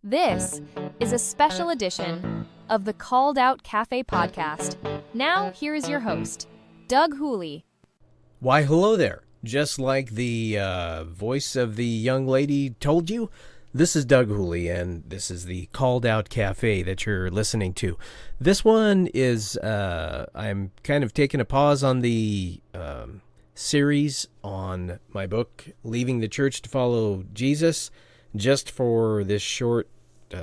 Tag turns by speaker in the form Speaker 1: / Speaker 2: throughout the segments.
Speaker 1: This is a special edition of the Called Out Cafe podcast. Now, here is your host, Doug Hooley.
Speaker 2: Why, hello there. Just like the voice of the young lady told you, this is Doug Hooley, and this is the Called Out Cafe that you're listening to. This one is, I'm kind of taking a pause on the series on my book, Leaving the Church to Follow Jesus, just for this short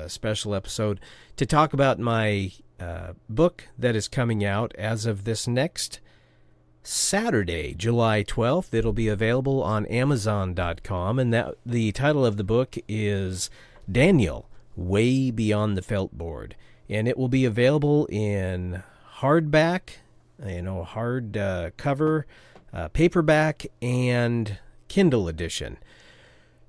Speaker 2: special episode to talk about my book that is coming out as of this next Saturday, July 12th. It'll be available on Amazon.com, and that the title of the book is Daniel, Way Beyond the Felt Board, and it will be available in hardback, hard cover, paperback, and Kindle edition.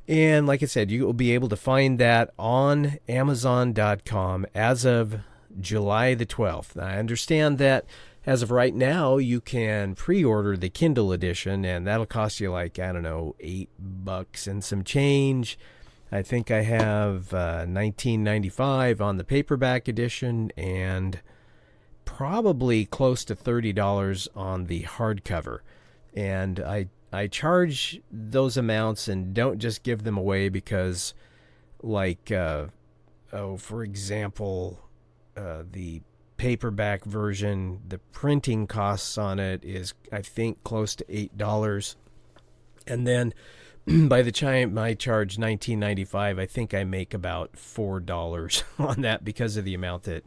Speaker 2: And like I said, you will be able to find that on Amazon.com as of July the 12th. I understand that as of right now, you can pre-order the Kindle edition, and that'll cost you like, $8 and some change. I think I have $19.95 on the paperback edition and probably close to $30 on the hardcover. And I charge those amounts and don't just give them away because, for example, the paperback version, the printing costs on it is, I think, close to $8. And then by the time I charge $19.95, I think I make about $4 on that because of the amount that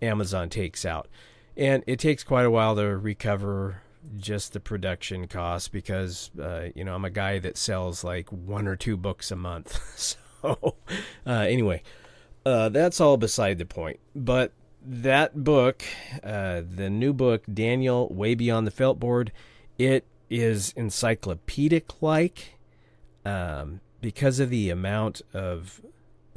Speaker 2: Amazon takes out. And it takes quite a while to recover just the production costs because, I'm a guy that sells like 1 or 2 books a month. So anyway, that's all beside the point. But that book, the new book, Daniel, Way Beyond the Felt Board, it is encyclopedic-like because of the amount of...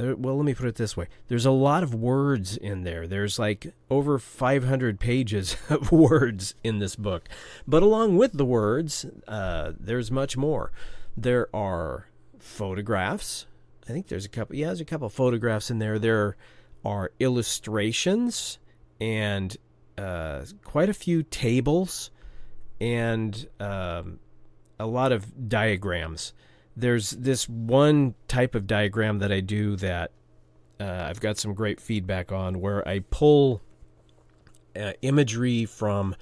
Speaker 2: Well, let me put it this way. There's a lot of words in there. There's like over 500 pages of words in this book. But along with the words, there's much more. There are photographs. I think there's a couple. Yeah, there's a couple of photographs in there. There are illustrations and quite a few tables and a lot of diagrams. There's this one type of diagram that I do that I've got some great feedback on, where I pull imagery from,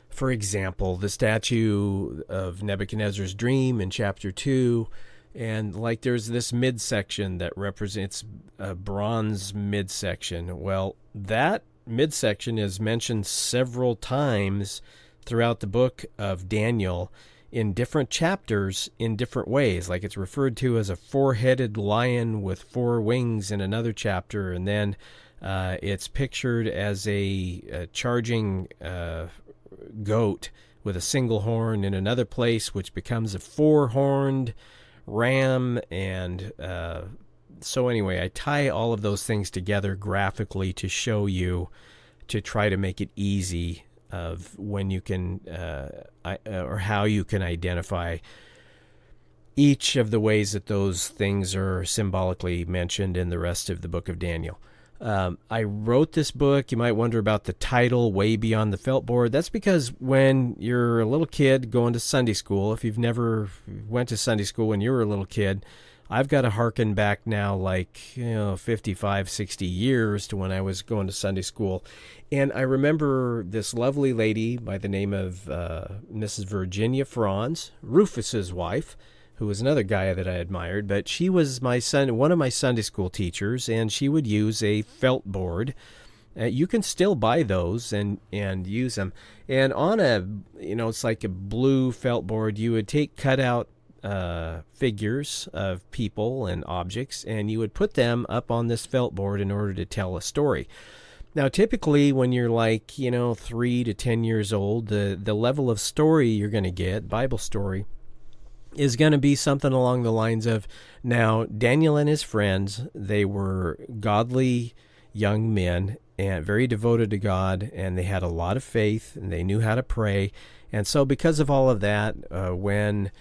Speaker 2: for example, the statue of Nebuchadnezzar's dream in chapter 2. And like there's this midsection that represents a bronze midsection. Well, that midsection is mentioned several times throughout the book of Daniel in different chapters in different ways. Like it's referred to as a 4-headed lion with 4 wings in another chapter, and then it's pictured as a charging goat with a single horn in another place, which becomes a 4-horned ram. And so anyway, I tie all of those things together graphically to show you, to try to make it easy of when you can, or how you can identify each of the ways that those things are symbolically mentioned in the rest of the book of Daniel. I wrote this book. You might wonder about the title, Way Beyond the Felt Board. That's because when you're a little kid going to Sunday school, if you've never went to Sunday school when you were a little kid, I've got to hearken back now 55, 60 years to when I was going to Sunday school. And I remember this lovely lady by the name of Mrs. Virginia Franz, Rufus's wife, who was another guy that I admired, but she was one of my Sunday school teachers, and she would use a felt board. You can still buy those and use them. And on it's like a blue felt board, you would take cutout figures of people and objects, and you would put them up on this felt board in order to tell a story. Now, typically, when you're 3 to 10 years old, the level of story you're going to get, Bible story, is going to be something along the lines of, now, Daniel and his friends, they were godly young men and very devoted to God, and they had a lot of faith, and they knew how to pray. And so because of all of that, when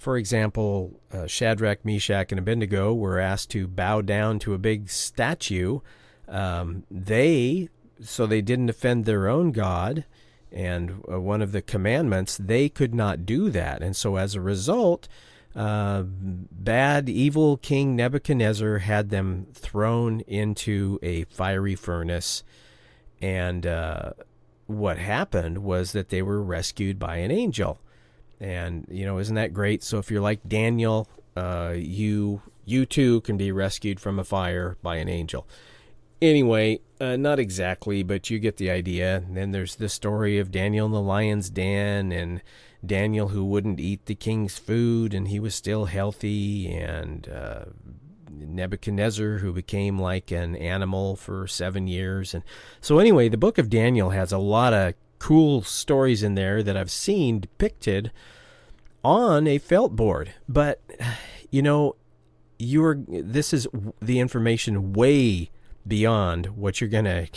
Speaker 2: For example, Shadrach, Meshach, and Abednego were asked to bow down to a big statue. They didn't offend their own God, and one of the commandments, they could not do that. And so as a result, bad, evil King Nebuchadnezzar had them thrown into a fiery furnace. And what happened was that they were rescued by an angel. And, isn't that great? So if you're like Daniel, you too can be rescued from a fire by an angel. Anyway, not exactly, but you get the idea. And then there's the story of Daniel in the lion's den, and Daniel who wouldn't eat the king's food, and he was still healthy, and Nebuchadnezzar who became like an animal for 7 years. And so anyway, the book of Daniel has a lot of cool stories in there that I've seen depicted on a felt board. But, this is the information way beyond what you're going to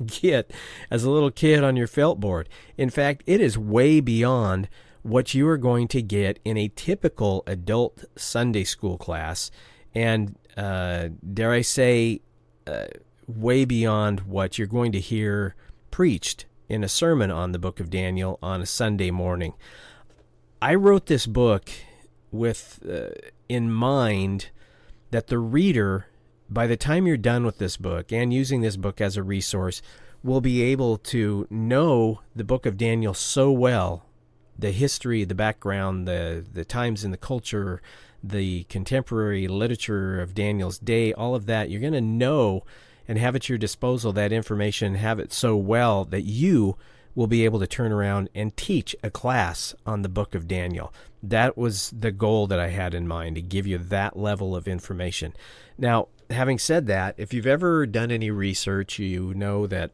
Speaker 2: get as a little kid on your felt board. In fact, it is way beyond what you are going to get in a typical adult Sunday school class. And dare I say, way beyond what you're going to hear preached in a sermon on the book of Daniel on a Sunday morning. I wrote this book with in mind that the reader, by the time you're done with this book and using this book as a resource, will be able to know the book of Daniel so well, the history, the background, the times in the culture, the contemporary literature of Daniel's day, all of that. You're going to know and have at your disposal that information, have it so well that you will be able to turn around and teach a class on the book of Daniel. That was the goal that I had in mind, to give you that level of information. Now, having said that, if you've ever done any research, you know that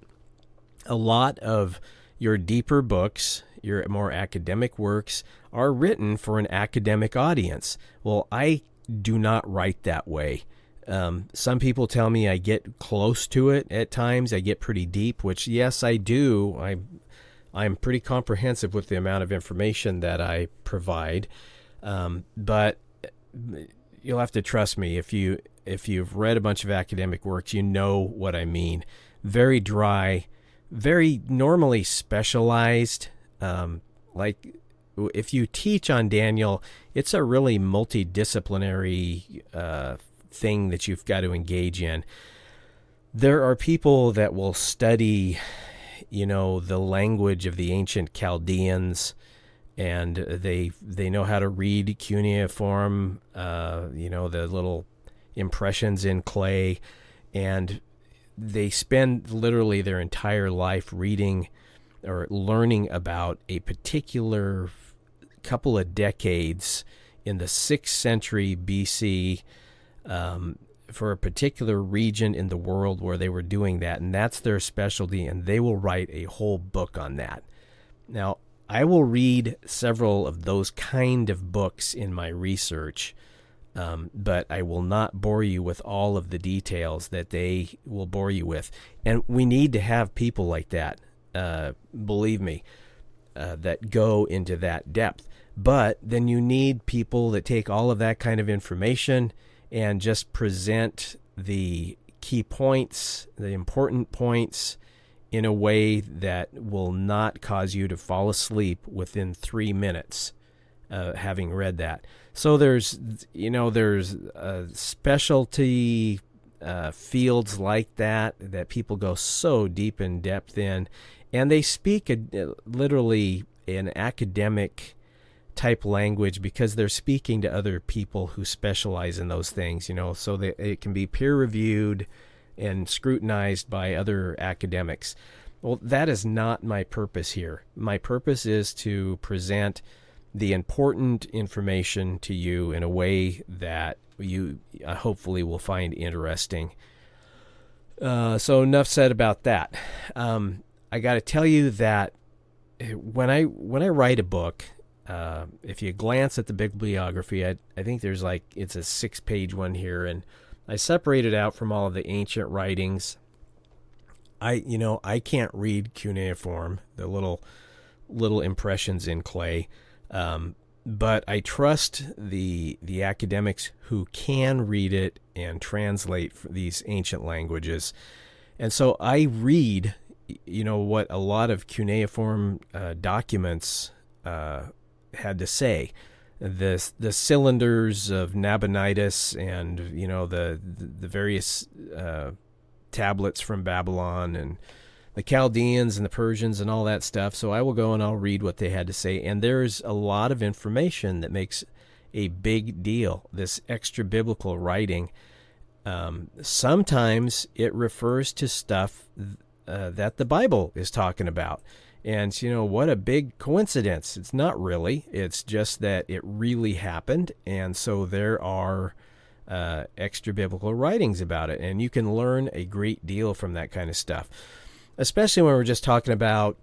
Speaker 2: a lot of your deeper books, your more academic works, are written for an academic audience. Well, I do not write that way. Some people tell me I get close to it at times. I get pretty deep, which, yes, I do. I'm pretty comprehensive with the amount of information that I provide. But you'll have to trust me. If you've read a bunch of academic works, you know what I mean. Very dry, very normally specialized. Like if you teach on Daniel, it's a really multidisciplinary thing that you've got to engage in. There are people that will study, the language of the ancient Chaldeans, and they know how to read cuneiform, the little impressions in clay, and they spend literally their entire life reading or learning about a particular couple of decades in the 6th century BC, for a particular region in the world where they were doing that, and that's their specialty, and they will write a whole book on that. Now, I will read several of those kind of books in my research, but I will not bore you with all of the details that they will bore you with. And we need to have people like that, believe me, that go into that depth. But then you need people that take all of that kind of information and just present the key points, the important points, in a way that will not cause you to fall asleep within 3 minutes having read that. So there's specialty fields like that people go so deep in depth in, and they speak literally an academic type language because they're speaking to other people who specialize in those things, so that it can be peer reviewed and scrutinized by other academics. Well, that is not my purpose here. My purpose is to present the important information to you in a way that you hopefully will find interesting. So enough said about that. I got to tell you that when I write a book, if you glance at the bibliography, I think there's it's a 6-page one here, and I separated out from all of the ancient writings. I can't read cuneiform, the little impressions in clay. but I trust the academics who can read it and translate these ancient languages. And so I read, what a lot of cuneiform documents had to say. The cylinders of Nabonidus and, the various tablets from Babylon and the Chaldeans and the Persians and all that stuff. So I will go and I'll read what they had to say. And there's a lot of information that makes a big deal, this extra biblical writing. Sometimes it refers to stuff that the Bible is talking about. And, what a big coincidence. It's not really. It's just that it really happened. And so there are extra biblical writings about it. And you can learn a great deal from that kind of stuff, especially when we're just talking about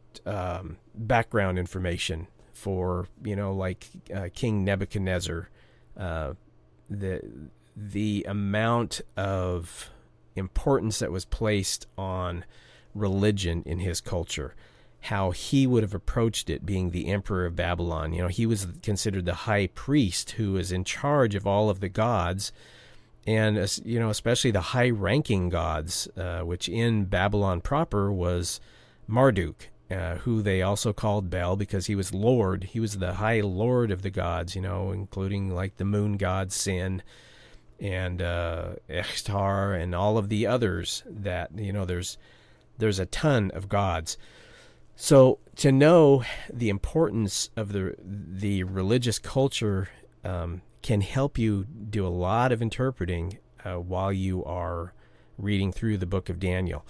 Speaker 2: background information for, like King Nebuchadnezzar. The amount of importance that was placed on religion in his culture, how he would have approached it being the emperor of Babylon. He was considered the high priest who was in charge of all of the gods, and, especially the high-ranking gods, which in Babylon proper was Marduk, who they also called Bel because he was Lord. He was the high lord of the gods, including like the moon god Sin and Ishtar and all of the others that, there's a ton of gods. So to know the importance of the religious culture can help you do a lot of interpreting while you are reading through the book of Daniel.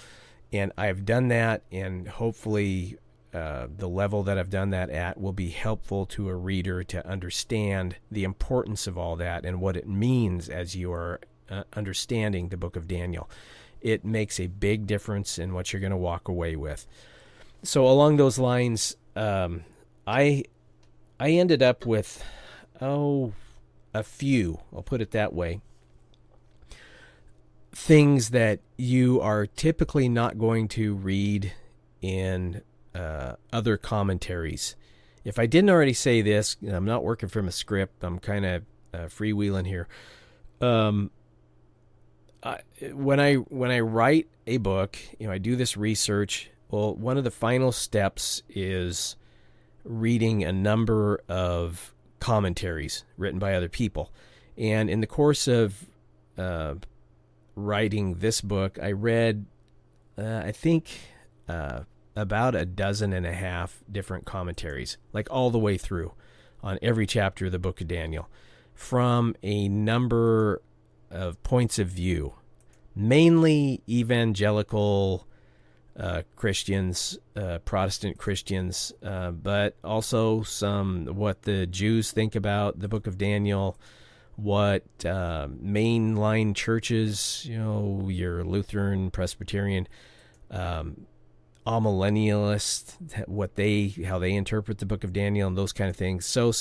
Speaker 2: And I've done that, and hopefully the level that I've done that at will be helpful to a reader to understand the importance of all that and what it means as you are understanding the book of Daniel. It makes a big difference in what you're going to walk away with. So along those lines, I ended up with, a few, I'll put it that way, things that you are typically not going to read in other commentaries. If I didn't already say this, I'm not working from a script. I'm kind of freewheeling here. When I write a book, I do this research. Well, one of the final steps is reading a number of commentaries written by other people. And in the course of writing this book, I read, I think, about 12.5 different commentaries, like all the way through on every chapter of the book of Daniel, from a number of points of view, mainly evangelical Christians, Protestant Christians, but also some what the Jews think about the book of Daniel, what mainline churches, your Lutheran, Presbyterian, amillennialists, how they interpret the book of Daniel and those kind of things. So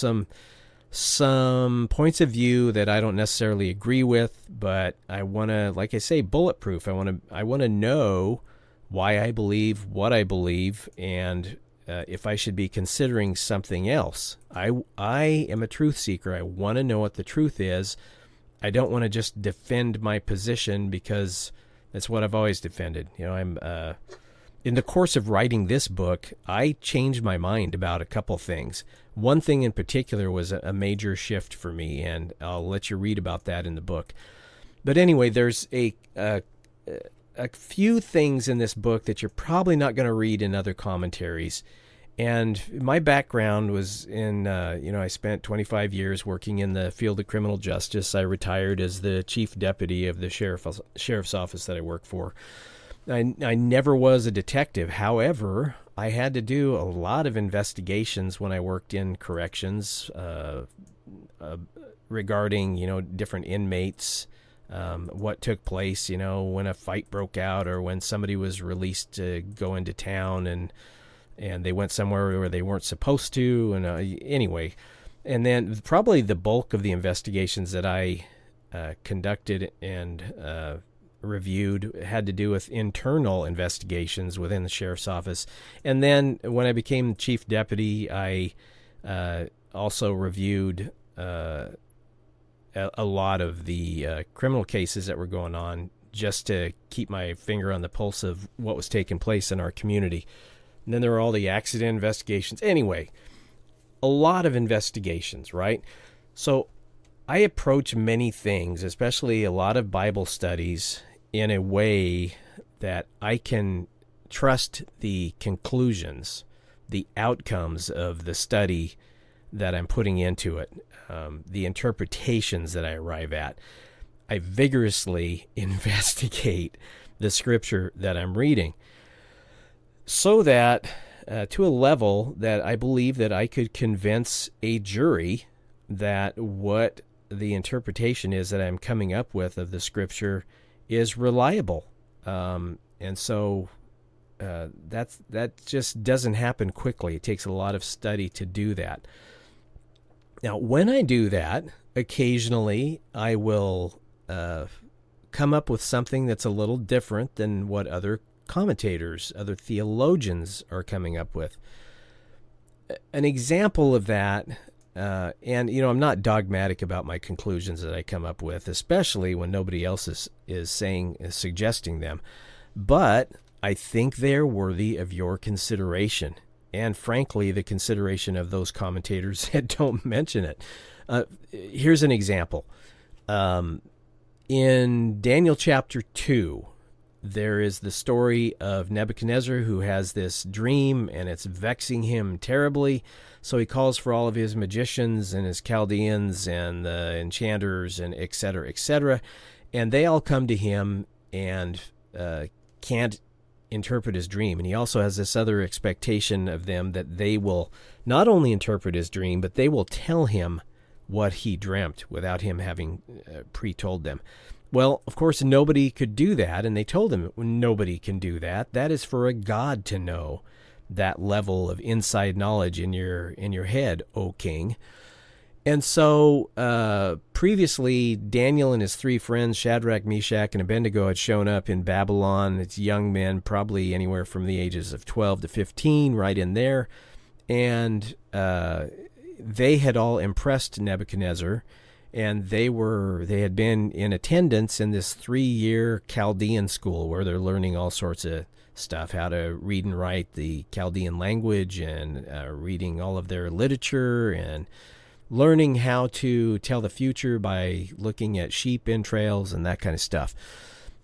Speaker 2: some points of view that I don't necessarily agree with, but I want to, like I say, bulletproof. I want to know why I believe what I believe, and if I should be considering something else. I am a truth seeker. I want to know what the truth is. I don't want to just defend my position because that's what I've always defended. I'm in the course of writing this book, I changed my mind about a couple things. One thing in particular was a major shift for me, and I'll let you read about that in the book. But anyway, there's a few things in this book that you're probably not going to read in other commentaries. And my background was in, I spent 25 years working in the field of criminal justice. I retired as the chief deputy of the sheriff's office that I work for. I never was a detective. However, I had to do a lot of investigations when I worked in corrections regarding, different inmates, what took place, when a fight broke out or when somebody was released to go into town and they went somewhere where they weren't supposed to. And anyway, and then probably the bulk of the investigations that I conducted and reviewed had to do with internal investigations within the sheriff's office. And then when I became chief deputy, I also reviewed a lot of the criminal cases that were going on just to keep my finger on the pulse of what was taking place in our community. And then there were all the accident investigations. Anyway, a lot of investigations, right? So I approach many things, especially a lot of Bible studies, in a way that I can trust the conclusions, the outcomes of the study that I'm putting into it, the interpretations that I arrive at. I vigorously investigate the scripture that I'm reading so that to a level that I believe that I could convince a jury that what the interpretation is that I'm coming up with of the scripture is reliable. And so that just doesn't happen quickly. It takes a lot of study to do that. Now, when I do that, occasionally I will come up with something that's a little different than what other commentators, other theologians are coming up with. An example of that, and I'm not dogmatic about my conclusions that I come up with, especially when nobody else is suggesting them, but I think they're worthy of your consideration, and frankly, the consideration of those commentators that don't mention it. Here's an example. In Daniel chapter 2, there is the story of Nebuchadnezzar who has this dream, and it's vexing him terribly. So he calls for all of his magicians and his Chaldeans and the enchanters and et cetera, and they all come to him and can't interpret his dream. And he also has this other expectation of them that they will not only interpret his dream, but they will tell him what he dreamt without him having pre-told them. Well, of course, nobody could do that, and they told him nobody can do that. That is for a god to know that level of inside knowledge in your head, O king. And so previously, Daniel and his three friends, Shadrach, Meshach, and Abednego, had shown up in Babylon. It's young men, probably anywhere from the ages of 12 to 15, right in there. And they had all impressed Nebuchadnezzar, and they had been in attendance in this 3-year Chaldean school where they're learning all sorts of stuff, how to read and write the Chaldean language, and reading all of their literature, and learning how to tell the future by looking at sheep entrails and that kind of stuff.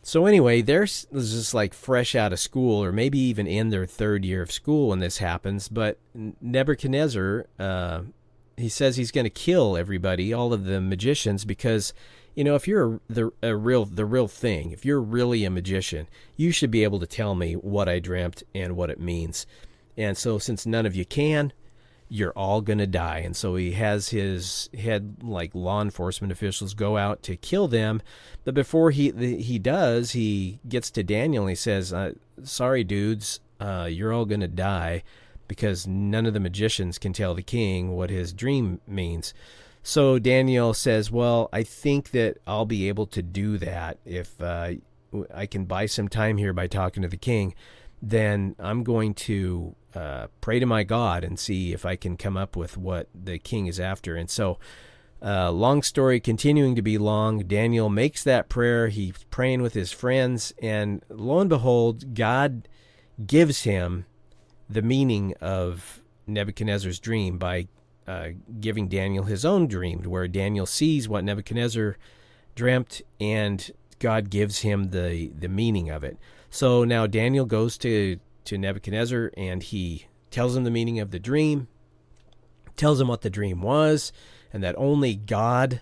Speaker 2: So anyway, they're just like fresh out of school, or maybe even in their 3rd year of school when this happens. But Nebuchadnezzar, he says he's going to kill everybody, all of the magicians, because, if you're the real thing, if you're really a magician, you should be able to tell me what I dreamt and what it means. And so since none of you can, you're all going to die. And so he has his head, like law enforcement officials, go out to kill them. But before he does, he gets to Daniel and he says, sorry, dudes, you're all going to die, because none of the magicians can tell the king what his dream means. So Daniel says, well, I think that I'll be able to do that if I can buy some time here by talking to the king. Then I'm going to pray to my God and see if I can come up with what the king is after. And so, long story continuing to be long, Daniel makes that prayer. He's praying with his friends, and lo and behold, God gives him the meaning of Nebuchadnezzar's dream by giving Daniel his own dream, where Daniel sees what Nebuchadnezzar dreamt, and God gives him the meaning of it. So now Daniel goes to Nebuchadnezzar, and he tells him the meaning of the dream, tells him what the dream was, and that only God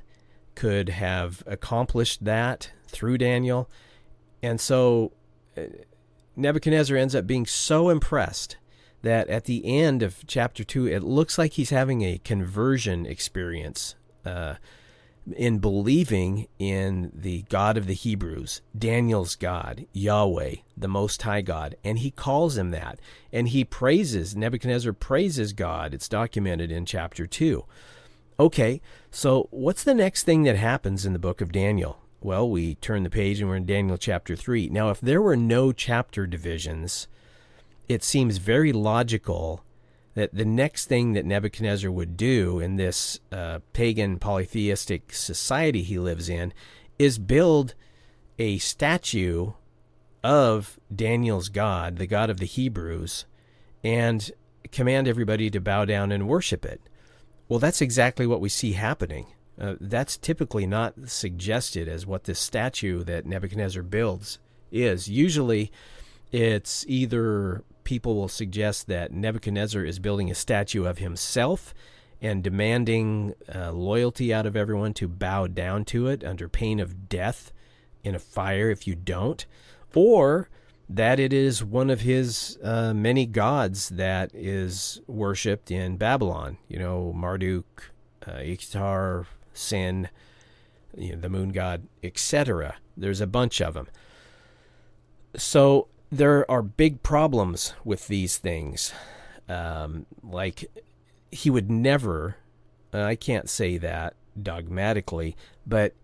Speaker 2: could have accomplished that through Daniel. And so Nebuchadnezzar ends up being so impressed that at the end of chapter 2, it looks like he's having a conversion experience in believing in the God of the Hebrews, Daniel's God, Yahweh, the Most High God. And he calls him that. And Nebuchadnezzar praises God. It's documented in chapter 2. Okay, so what's the next thing that happens in the book of Daniel? Well, we turn the page and we're in Daniel chapter 3. Now, if there were no chapter divisions, it seems very logical that the next thing that Nebuchadnezzar would do in this pagan polytheistic society he lives in is build a statue of Daniel's God, the God of the Hebrews, and command everybody to bow down and worship it. Well, that's exactly what we see happening. That's typically not suggested as what this statue that Nebuchadnezzar builds is. Usually, it's either people will suggest that Nebuchadnezzar is building a statue of himself and demanding loyalty out of everyone to bow down to it under pain of death in a fire if you don't, or that it is one of his many gods that is worshipped in Babylon. You know, Marduk, Ishtar, Sin, the moon god, etc. There's a bunch of them. So there are big problems with these things. Like, he would never, I can't say that dogmatically, but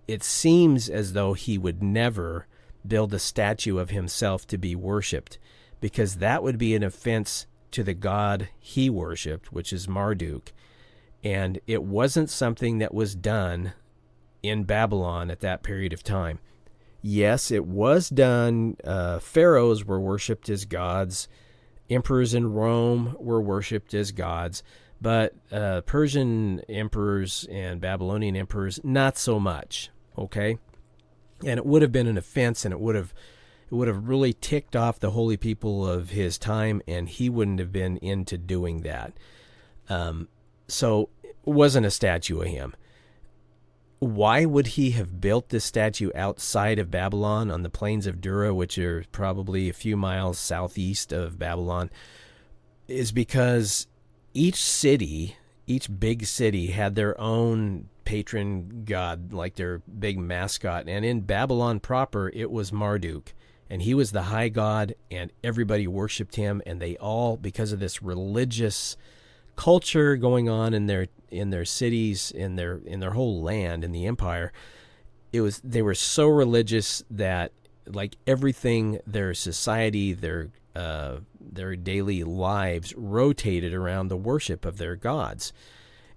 Speaker 2: it seems as though he would never build a statue of himself to be worshipped, because that would be an offense to the god he worshipped, which is Marduk. And it wasn't something that was done in Babylon at that period of time. Yes, it was done. Pharaohs were worshipped as gods. Emperors in Rome were worshipped as gods. But Persian emperors and Babylonian emperors, not so much. Okay? And it would have been an offense, and it would have really ticked off the holy people of his time, and he wouldn't have been into doing that. So it wasn't a statue of him. Why would he have built this statue outside of Babylon on the plains of Dura, which are probably a few miles southeast of Babylon? Is because each big city had their own patron god, like their big mascot. And in Babylon proper, it was Marduk. And he was the high god, and everybody worshipped him. And they all, because of this religious culture going on in their cities, in their whole land, in the empire, they were so religious that, like, everything, their society, their daily lives rotated around the worship of their gods.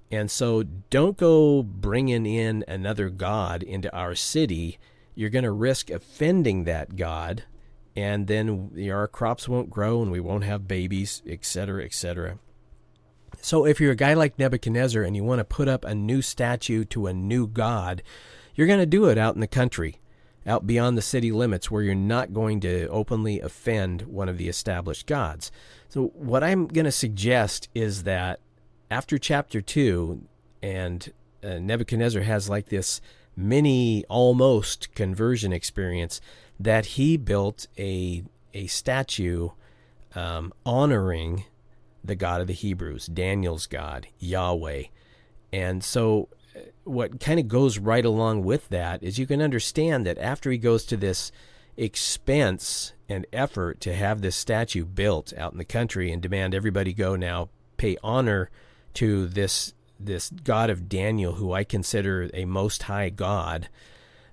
Speaker 2: And so don't go bringing in another god into our city. You're going to risk offending that god, and then our crops won't grow and we won't have babies, etc., etc. So if you're a guy like Nebuchadnezzar and you want to put up a new statue to a new god, you're going to do it out in the country, out beyond the city limits, where you're not going to openly offend one of the established gods. So what I'm going to suggest is that after chapter 2, and Nebuchadnezzar has like this mini almost conversion experience, that he built a statue honoring the God of the Hebrews, Daniel's God, Yahweh. And so what kind of goes right along with that is you can understand that after he goes to this expense and effort to have this statue built out in the country and demand everybody go now pay honor to this God of Daniel, who I consider a most high God,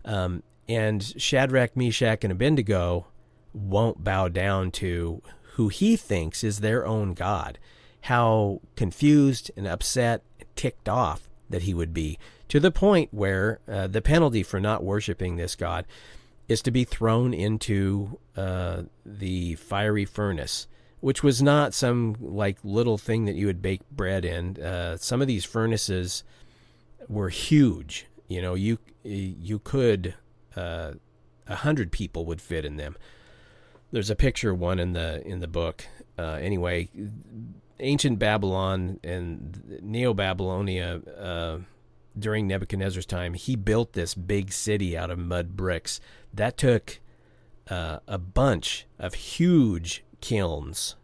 Speaker 2: and Shadrach, Meshach, and Abednego won't bow down to who he thinks is their own God. How confused and upset, ticked off that he would be, to the point where the penalty for not worshiping this God is to be thrown into the fiery furnace, which was not some like little thing that you would bake bread in. Some of these furnaces were huge. You know, you could 100 people would fit in them. There's a picture of one in the book. Anyway, ancient Babylon and Neo-Babylonia, during Nebuchadnezzar's time, he built this big city out of mud bricks. That took a bunch of huge kilns,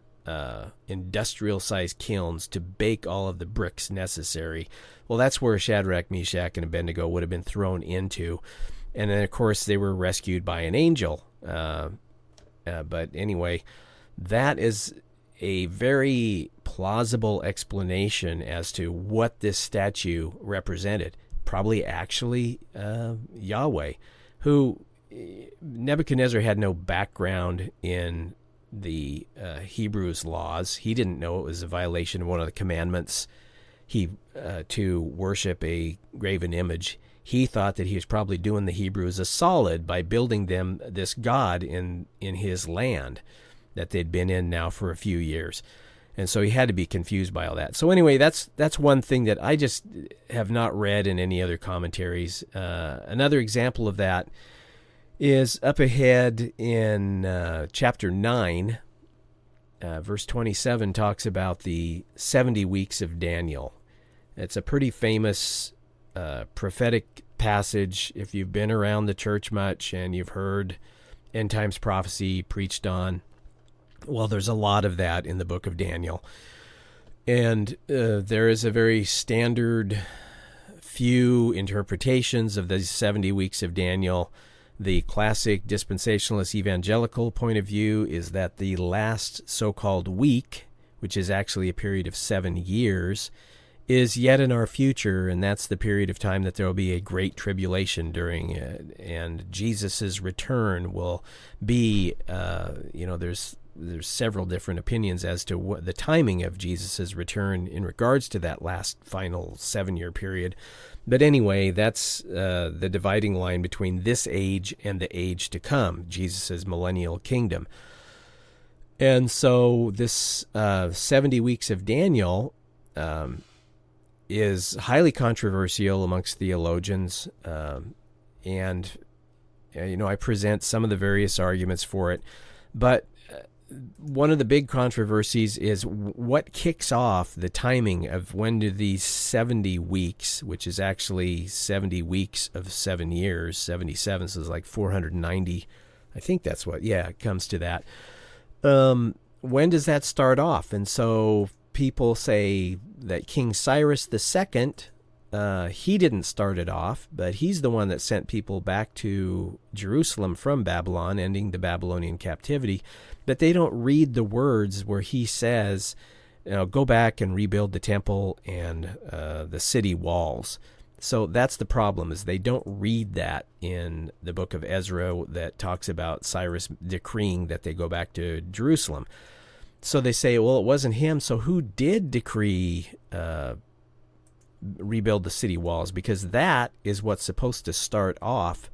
Speaker 2: industrial-sized kilns, to bake all of the bricks necessary. Well, that's where Shadrach, Meshach, and Abednego would have been thrown into. And then, of course, they were rescued by an angel. But anyway, that is a very plausible explanation as to what this statue represented. Probably actually Yahweh, who Nebuchadnezzar had no background in the Hebrews' laws. He didn't know it was a violation of one of the commandments to worship a graven image. He thought that he was probably doing the Hebrews a solid by building them this god in his land that they'd been in now for a few years. And so he had to be confused by all that. So anyway, that's one thing that I just have not read in any other commentaries. Another example of that is up ahead in chapter 9, verse 27 talks about the 70 weeks of Daniel. It's a pretty famous prophetic passage. If you've been around the church much and you've heard end times prophecy preached on, well, there's a lot of that in the book of Daniel. And there is a very standard few interpretations of these 70 weeks of Daniel. The classic dispensationalist evangelical point of view is that the last so-called week, which is actually a period of 7 years, is yet in our future, and that's the period of time that there will be a great tribulation during it, and Jesus' return will be, there's several different opinions as to what the timing of Jesus' return in regards to that last final 7-year period. But anyway, that's the dividing line between this age and the age to come, Jesus' millennial kingdom. And so this 70 weeks of Daniel is highly controversial amongst theologians, and I present some of the various arguments for it. But one of the big controversies is what kicks off the timing of when do these 70 weeks, which is actually 70 weeks of 7 years, 77, so it's like 490. I think that's what, it comes to that. When does that start off? And so people say that King Cyrus II, he didn't start it off, but he's the one that sent people back to Jerusalem from Babylon, ending the Babylonian captivity. But they don't read the words where he says, go back and rebuild the temple and the city walls. So that's the problem, is they don't read that in the book of Ezra that talks about Cyrus decreeing that they go back to Jerusalem. So they say, well, it wasn't him, so who did decree rebuild the city walls? Because that is what's supposed to start off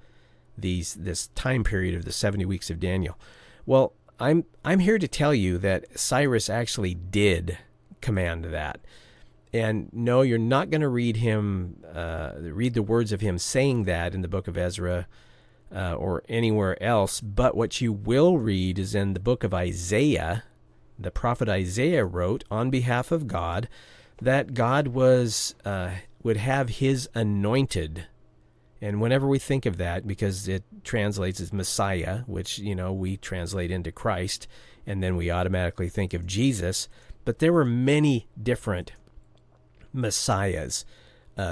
Speaker 2: this time period of the 70 weeks of Daniel. Well, I'm here to tell you that Cyrus actually did command that. And no, you're not going to read the words of him saying that in the book of Ezra or anywhere else. But what you will read is in the book of Isaiah. The prophet Isaiah wrote on behalf of God that God would have his anointed. And whenever we think of that, because it translates as Messiah, which, we translate into Christ, and then we automatically think of Jesus. But there were many different Messiahs.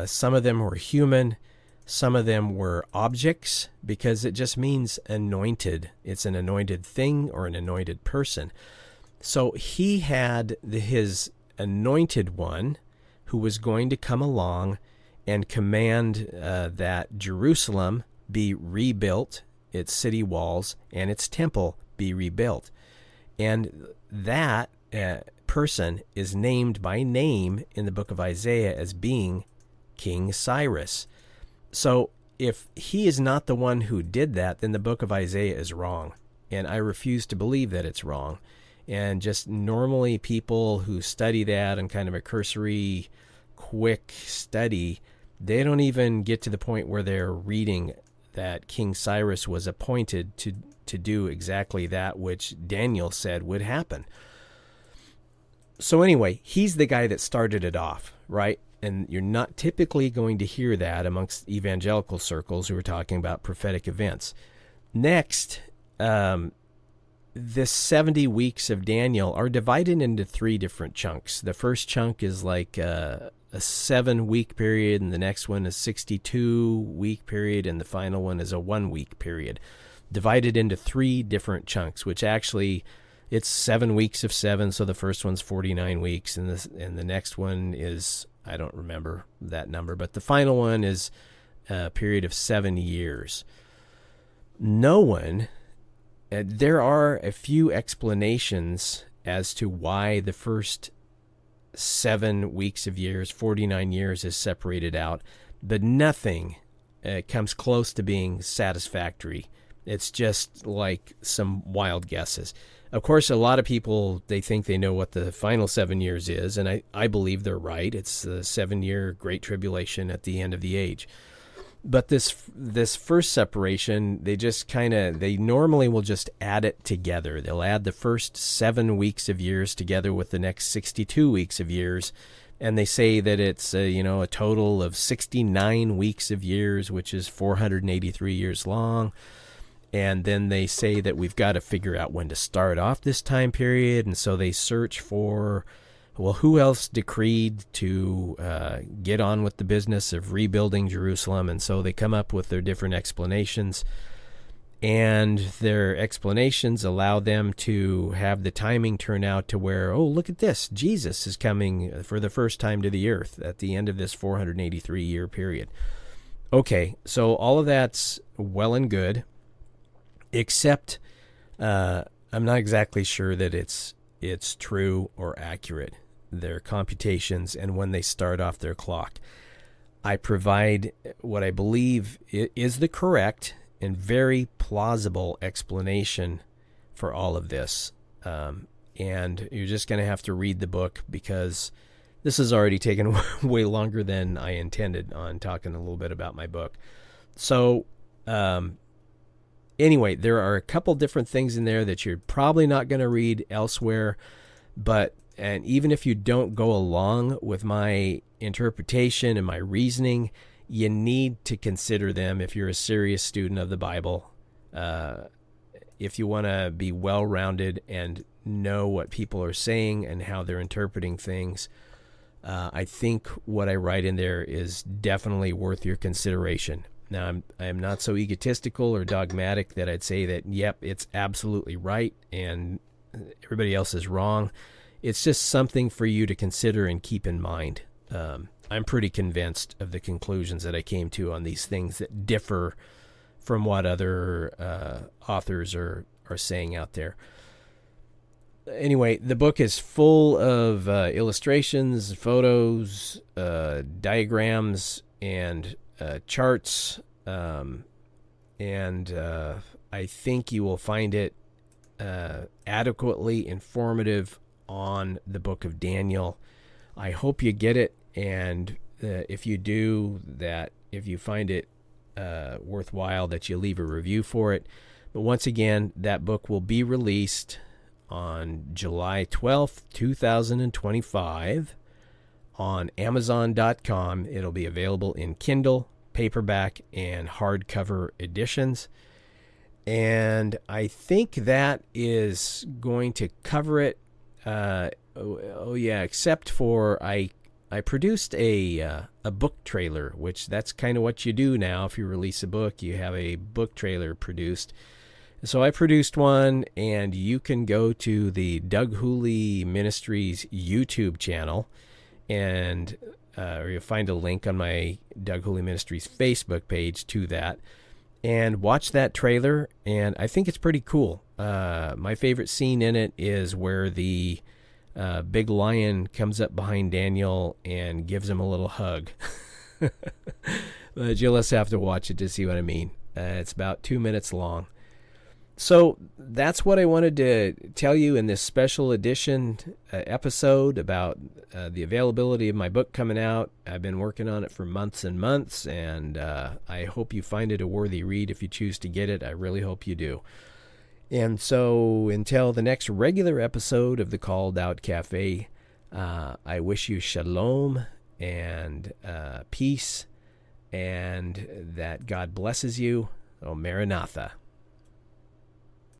Speaker 2: Some of them were human. Some of them were objects, because it just means anointed. It's an anointed thing or an anointed person. So he had his anointed one who was going to come along and command that Jerusalem be rebuilt, its city walls, and its temple be rebuilt. And that person is named by name in the book of Isaiah as being King Cyrus. So if he is not the one who did that, then the book of Isaiah is wrong. And I refuse to believe that it's wrong. And just normally people who study that in kind of a cursory, quick study, they don't even get to the point where they're reading that King Cyrus was appointed to do exactly that which Daniel said would happen. So anyway, he's the guy that started it off, right? And you're not typically going to hear that amongst evangelical circles who are talking about prophetic events. Next, this 70 weeks of Daniel are divided into 3 different chunks. The first chunk is like a 7-week period, and the next one is 62-week period, and the final one is a 1-week period, divided into 3 different chunks, which actually it's 7 weeks of 7, so the first one's 49 weeks, and the next one is, I don't remember that number, but the final one is a period of 7 years. No one there are a few explanations as to why the first 7 weeks of years, 49 years, is separated out, but nothing comes close to being satisfactory. It's just like some wild guesses. Of course, a lot of people, they think they know what the final 7 years is, and I believe they're right. It's the 7-year Great Tribulation at the end of the age. But this first separation, they normally will just add it together. They'll add the first 7 weeks of years together with the next 62 weeks of years, and they say that it's a total of 69 weeks of years, which is 483 years long. And then they say that we've got to figure out when to start off this time period, and so they search for, well, who else decreed to get on with the business of rebuilding Jerusalem? And so they come up with their different explanations. And their explanations allow them to have the timing turn out to where, oh, look at this. Jesus is coming for the first time to the earth at the end of this 483-year period. Okay, so all of that's well and good, except I'm not exactly sure that it's true or accurate, their computations and when they start off their clock. I provide what I believe is the correct and very plausible explanation for all of this. And you're just going to have to read the book, because this has already taken way longer than I intended on talking a little bit about my book. So anyway, there are a couple different things in there that you're probably not going to read elsewhere, and even if you don't go along with my interpretation and my reasoning, you need to consider them if you're a serious student of the Bible. If you want to be well-rounded and know what people are saying and how they're interpreting things, I think what I write in there is definitely worth your consideration. Now, I am not so egotistical or dogmatic that I'd say that, yep, it's absolutely right and everybody else is wrong. It's just something for you to consider and keep in mind. I'm pretty convinced of the conclusions that I came to on these things that differ from what other authors are saying out there. Anyway, the book is full of illustrations, photos, diagrams, and charts, and I think you will find it adequately informative on the book of Daniel. I hope you get it, and if you do, that if you find it worthwhile, that you leave a review for it. But once again, that book will be released on July 12th, 2025 on Amazon.com. It'll be available in Kindle, paperback, and hardcover editions. And I think that is going to cover it. Except for I produced a book trailer, which that's kind of what you do now. If you release a book, you have a book trailer produced. So I produced one, and you can go to the Doug Hooley Ministries YouTube channel, and or you'll find a link on my Doug Hooley Ministries Facebook page to that, and watch that trailer. And I think it's pretty cool. My favorite scene in it is where the big lion comes up behind Daniel and gives him a little hug. But you'll just have to watch it to see what I mean. It's about 2 minutes long. So that's what I wanted to tell you in this special edition episode about the availability of my book coming out. I've been working on it for months and months, and I hope you find it a worthy read if you choose to get it. I really hope you do. And so until the next regular episode of the Called Out Cafe, I wish you shalom and peace, and that God blesses you. Oh, Maranatha.